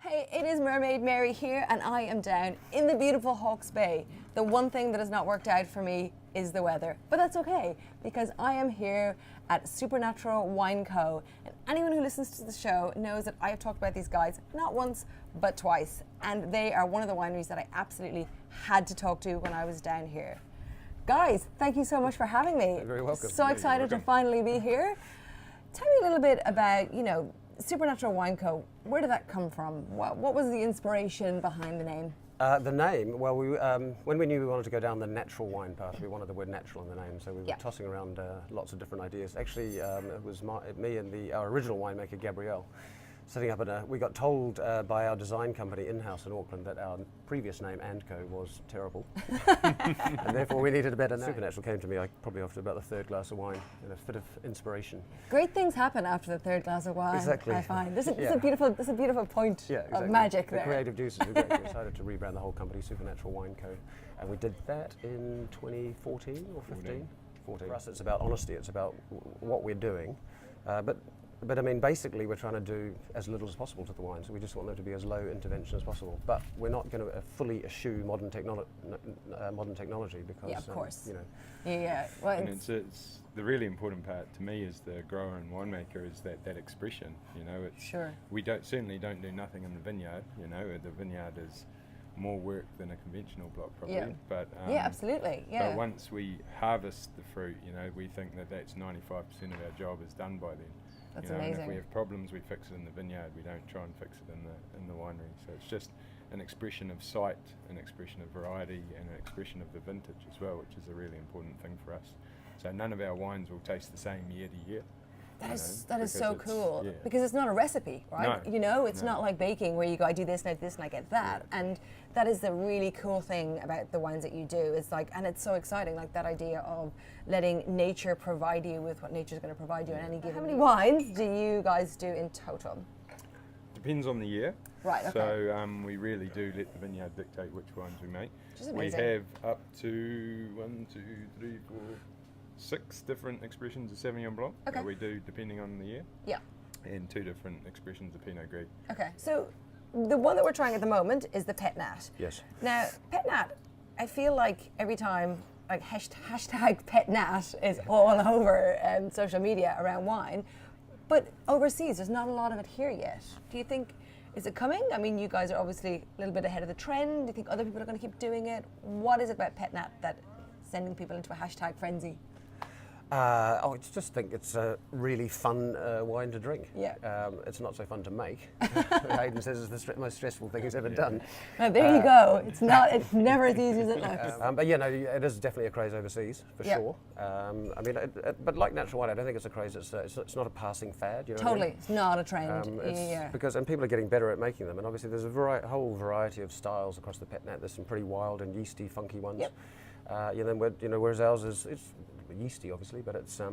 Hey, it is Mermaid Mary here, and I am down in the beautiful Hawke's Bay. The one thing that has not worked out for me is the weather, but that's okay because I am here at Supernatural Wine Co. And anyone who listens to the show knows that I have talked about these guys not once but twice, and they are one of the wineries that I absolutely had to talk to when I was down here. Guys, thank you so much for having me. You're very welcome. So excited to finally be here. Tell me a little bit about, Supernatural Wine Co. Where did that come from? What was the inspiration behind the name? The name, well, when we knew we wanted to go down the natural wine path, we wanted the word natural in the name, so we were tossing around lots of different ideas. Actually, it was me and our original winemaker, Gabrielle, setting up we got told by our design company in-house in Auckland that our previous name, &Co, was terrible. And therefore we needed a better name. Supernatural came to me probably after about the third glass of wine in a fit of inspiration. Great things happen after the third glass of wine, exactly. I find. This is a beautiful point of magic there. The creative juices were great. We decided to rebrand the whole company Supernatural Wine Co. And we did that in 2014 or 15? 14. For us it's about honesty, it's about what we're doing. But I mean, basically, we're trying to do as little as possible to the wines. So we just want them to be as low intervention as possible. But we're not going to fully eschew modern technology because, of course. Well, and it's the really important part to me as the grower and winemaker is that expression. We certainly don't do nothing in the vineyard. The vineyard is more work than a conventional block, probably. Yeah. But absolutely. Yeah. But once we harvest the fruit, we think that's 95% of our job is done by then. That's amazing. And if we have problems, we fix it in the vineyard. We don't try and fix it in the winery. So it's just an expression of sight, an expression of variety, and an expression of the vintage as well, which is a really important thing for us. So none of our wines will taste the same year to year. That is so cool because it's not a recipe, right? No, it's not like baking where you go, I do this and I do this and I get that. Yeah. And that is the really cool thing about the wines that you do. It's and it's so exciting, like that idea of letting nature provide you with what nature's going to provide you in any given. How many wines do you guys do in total? Depends on the year. Right. Okay. So we really do let the vineyard dictate which wines we make. Which is amazing. We have up to 6 different expressions of Sauvignon Blanc that we do depending on the year. Yeah. And 2 different expressions of Pinot Gris. Okay. So the one that we're trying at the moment is the Pet Nat. Yes. Now, Pet Nat, I feel like every time hashtag Pet Nat is all over social media around wine, but overseas there's not a lot of it here yet. Do you think, is it coming? I mean, you guys are obviously a little bit ahead of the trend. Do you think other people are going to keep doing it? What is it about Pet Nat that's sending people into a hashtag frenzy? I just think it's a really fun wine to drink. Yeah. It's not so fun to make. Hayden says it's the most stressful thing he's ever done. Well, there you go. It's never as easy as it looks. But it is definitely a craze overseas for sure. But like natural wine, I don't think it's a craze. It's not a passing fad. Totally, it's not a trend. Because people are getting better at making them, and obviously there's a whole variety of styles across the Pet Nat. There's some pretty wild and yeasty, funky ones. Yep. Whereas ours it's yeasty, obviously, but it's I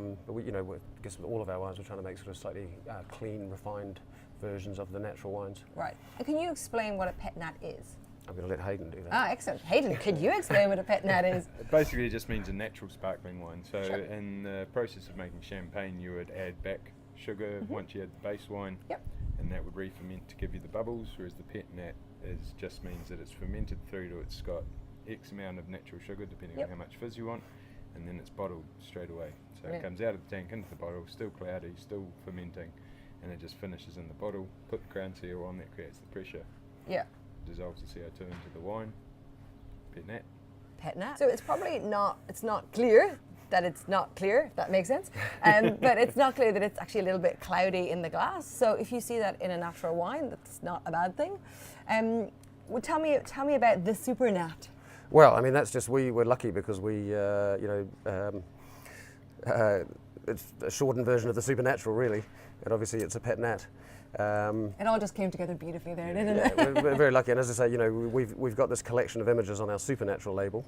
guess with all of our wines, we're trying to make sort of slightly clean, refined versions of the natural wines. Right. And can you explain what a Pet Nat is? I'm going to let Hayden do that. Ah, excellent. Hayden, could you explain what a Pet Nat is? It basically just means a natural sparkling wine. So in the process of making champagne, you would add back sugar once you had the base wine, and that would re-ferment to give you the bubbles, whereas the Pet Nat just means that it's fermented through to it's got X amount of natural sugar, depending on how much fizz you want, and then it's bottled straight away. So it comes out of the tank into the bottle, still cloudy, still fermenting, and it just finishes in the bottle. Put the crown seal on, that creates the pressure. Yeah. Dissolves the CO2 into the wine. Pet Nat. Pet Nat. So it's probably not clear that it's not clear, if that makes sense. But it's not clear that it's actually a little bit cloudy in the glass. So if you see that in a natural wine, that's not a bad thing. Well, tell me about the Super Nat. Well, I mean, that's just, we were lucky because we, it's a shortened version of the Supernatural, really, and obviously it's a Pet Nat. It all just came together beautifully there, didn't it? We're very lucky, and as I say, we've got this collection of images on our Supernatural label,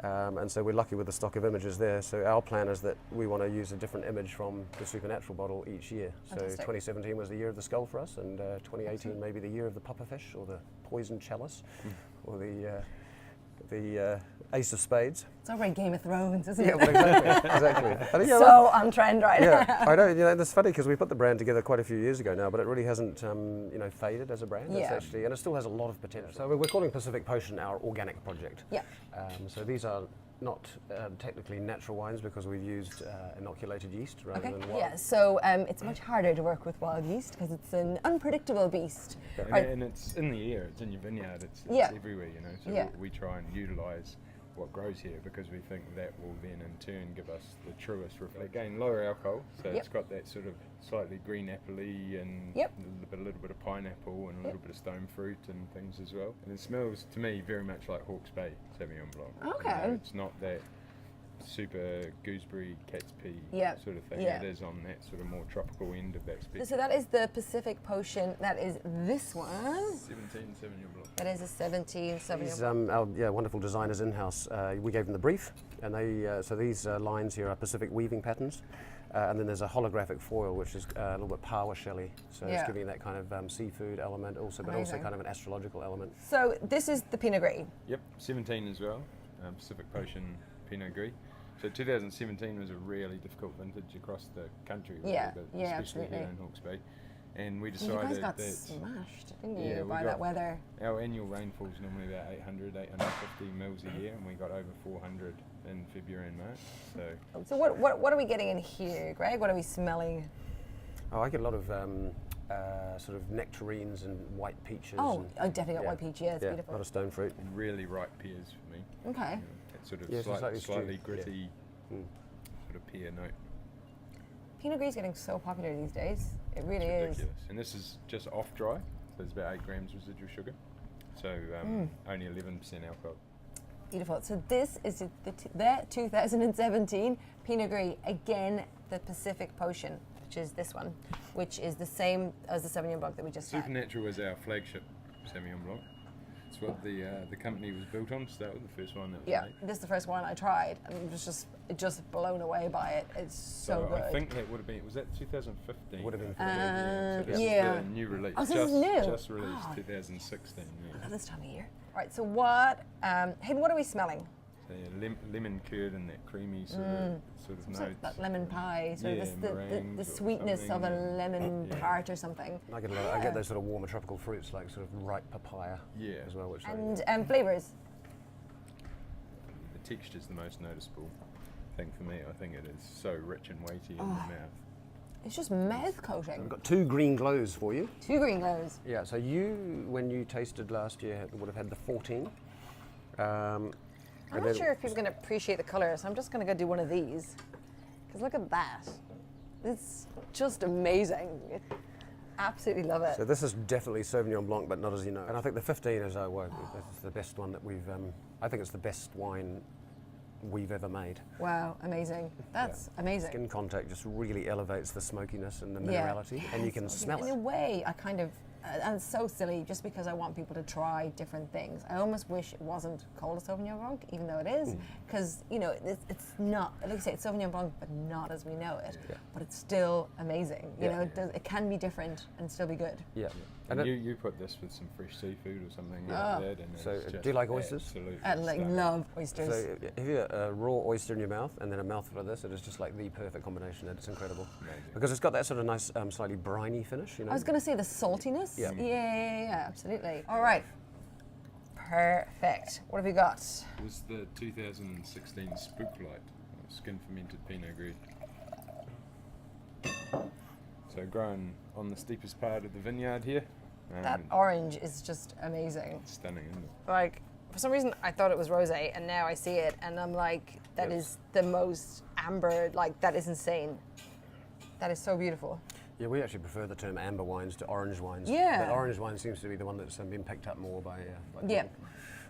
and so we're lucky with the stock of images there. So our plan is that we want to use a different image from the Supernatural bottle each year. Fantastic. So 2017 was the year of the skull for us, and 2018 maybe the year of the pufferfish, or the poison chalice, or the Ace of Spades. It's already Game of Thrones, isn't Yeah, it? well, exactly. I think, So on trend right yeah, now. I know. You know, that's funny because we put the brand together quite a few years ago now, but it really hasn't, faded as a brand. It's Yeah. actually, and it still has a lot of potential. So we're calling Pacific Potion our organic project. Yeah. So these are not technically natural wines because we've used inoculated yeast rather Okay. than wild. Yeah. So it's much harder to work with wild yeast because it's an unpredictable beast. And, Right. and it's in the air, it's in your vineyard, it's Yeah. everywhere, you know. So Yeah. we try and utilise what grows here because we think that will then in turn give us the truest reflect. Again, lower alcohol, so Yep. it's got that sort of slightly green apple-y and Yep. a little bit of pineapple and a little bit of stone fruit and things as well. And it smells to me very much like Hawke's Bay Sauvignon Blanc. You Okay. know, it's not that super gooseberry cat's pea Yeah. sort of thing. Yeah. It is on that sort of more tropical end of that spectrum. So that is the Pacific Potion. That is this one. 17 Sauvignon Blanc. That is a 17 Sauvignon These, Blanc. our wonderful designers in-house, we gave them the brief, and they so these lines here are Pacific weaving patterns, and then there's a holographic foil which is a little bit power shelly, so Yeah. it's giving that kind of seafood element also, but also Amazing. kind of an astrological element. So this is the Pinot Gris. Yep, 17 as well, Pacific Potion Pinot Gris. So 2017 was a really difficult vintage across the country, really, Yeah, but yeah, especially here absolutely. in Hawke's Bay. And we You decided guys got that smashed, didn't you, Yeah, we by got- that weather? our annual rainfall is normally about 850 mils a year, and we got over 400 in February and March. So what are we getting in here, Greg? What are we smelling? Oh, I get a lot of sort of nectarines and white peaches. Oh, and, I definitely got yeah. white peach. Yeah, it's a lot beautiful. of stone fruit. really ripe pears for me. Okay. You know, that sort of Yeah, so slightly slightly stewed, gritty Mm. sort of pear note. Pinot Gris is getting so popular these days. It really It's is. ridiculous. And this is just off dry, so there's about 8 grams residual sugar. So only 11% alcohol. Beautiful. So this is the 2017 Pinot Gris. Again, the Pacific Potion, which is this one, which is the same as the Sauvignon Blanc that we just had. Supernatural is our flagship Sauvignon Blanc. It's what the company was built on to start with, the first one that was Yeah, made. this is the first one I tried, and it was just blown away by it. It's so good. I think that would have been, was that 2015? Would have been. So this yeah. is the new release. Oh, so this is new? Just released Oh. 2016. I Yeah. love this time of year. All right, so what, Hayden, what are we smelling? So yeah, lemon curd and that creamy sort of It's notes. like that lemon pie, sort Yeah, of the meringues or sweetness of a something. lemon Yeah. tart or something. I get I get those sort of warmer tropical fruits like sort of ripe papaya Yeah. as well, which And flavours. The texture's the most noticeable thing for me. I think it is so rich and weighty in the mouth. It's just mouth coating. We've got 2 green glows for you. 2 green glows. Yeah, so when you tasted last year, would have had the 14. I'm not sure if people are going to appreciate the colour, so I'm just going to go do one of these. Because look at that. It's just amazing. Absolutely love it. So this is definitely Sauvignon Blanc, but not as you know. And I think the 15 is it's the best one that we've. I think it's the best wine we've ever made. Wow, amazing. That's amazing. Skin contact just really elevates the smokiness and the Yeah. minerality, and you can smell In a it. way, I kind of, and it's so silly just because I want people to try different things. I almost wish it wasn't called a Sauvignon Blanc, even though it is, because, you know, it's not, like you say, it's Sauvignon Blanc, but not as we know it. Yeah. But it's still amazing. You Yeah. know, it can be different and still be good. Yeah. And And you put this with some fresh seafood or something Oh. like that. And So, it's do just you like oysters? absolutely I stunning. love oysters. So if you have a raw oyster in your mouth and then a mouthful of this, it is just like the perfect combination. It's incredible. Amazing. Because it's got that sort of nice, slightly briny finish, you know. I was going to say the saltiness. Yeah. Yeah, absolutely. All right. Perfect. What have we got? It was the 2016 Spooklight skin fermented Pinot Gris. So grown on the steepest part of the vineyard here. That orange is just amazing. Stunning, isn't it? Like, for some reason, I thought it was rosé, and now I see it, and I'm like, that Yes. is the most amber. Like, that is insane. That is so beautiful. Yeah, we actually prefer the term amber wines to orange wines. Yeah. But orange wine seems to be the one that's been picked up more by Yeah, people.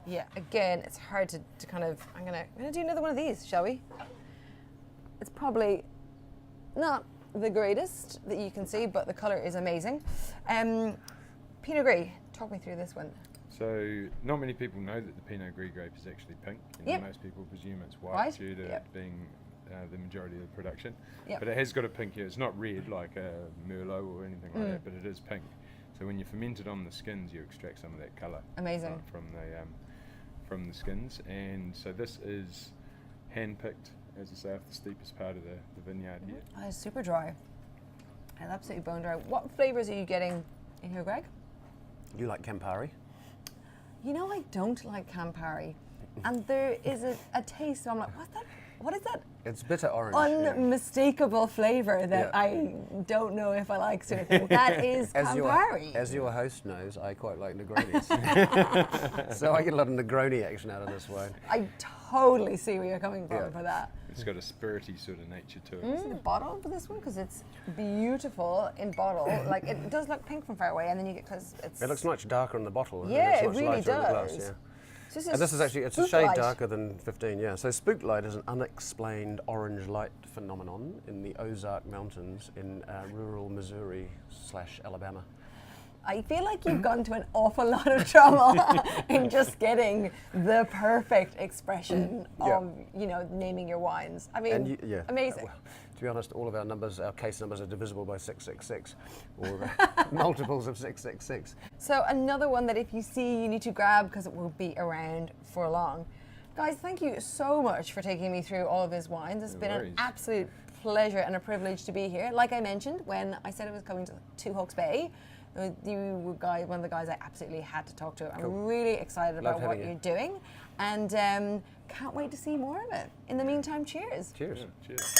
yeah. Again, it's hard to kind of. I'm gonna do another one of these, shall we? It's probably not the greatest that you can see, but the color is amazing. Pinot Gris. Talk me through this one. So not many people know that the Pinot Gris grape is actually pink. You know, Yep. most people presume it's white, White, due to yep. it being the majority of the production. Yep. But it has got a pink here. It's not red like a Merlot or anything like that, but it is pink. So when you ferment it on the skins, you extract some of that colour Amazing. from the skins. And so this is hand-picked, as I say, off the steepest part of the vineyard here. Oh, it's super dry. It's absolutely bone dry. What flavors are you getting in here, Greg? You like Campari? You know, I don't like Campari. And there is a taste, so I'm like, what's that? What is that? It's bitter orange. Unmistakable flavour that I don't know if I like sort of thing. That is Campari. As your host knows, I quite like Negronis. So I get a lot of Negroni action out of this wine. I totally see where you're coming from for that. It's got a spirity sort of nature to it. See the bottle for this one, because it's beautiful in bottle. Like, it does look pink from far away, and then you get, because it's... It looks much darker in the bottle. Yeah, it's it much really lighter in the does. glass, yeah. So And this is actually, it's a Spook shade light. darker than 15, yeah. So spook light is an unexplained orange light phenomenon in the Ozark Mountains in rural Missouri / Alabama. I feel like you've gone to an awful lot of trouble in just getting the perfect expression of, you know, naming your wines. I mean, amazing. Well, to be honest, all of our numbers, our case numbers are divisible by 666, or multiples of 666. So another one that if you see, you need to grab because it won't be around for long. Guys, thank you so much for taking me through all of these wines. It's been an absolute pleasure and a privilege to be here. Like I mentioned, when I said I was coming to Hawke's Bay, you were one of the guys I absolutely had to talk to. I'm really excited about what you're doing, and can't wait to see more of it. In the meantime, cheers. Cheers. Yeah, cheers.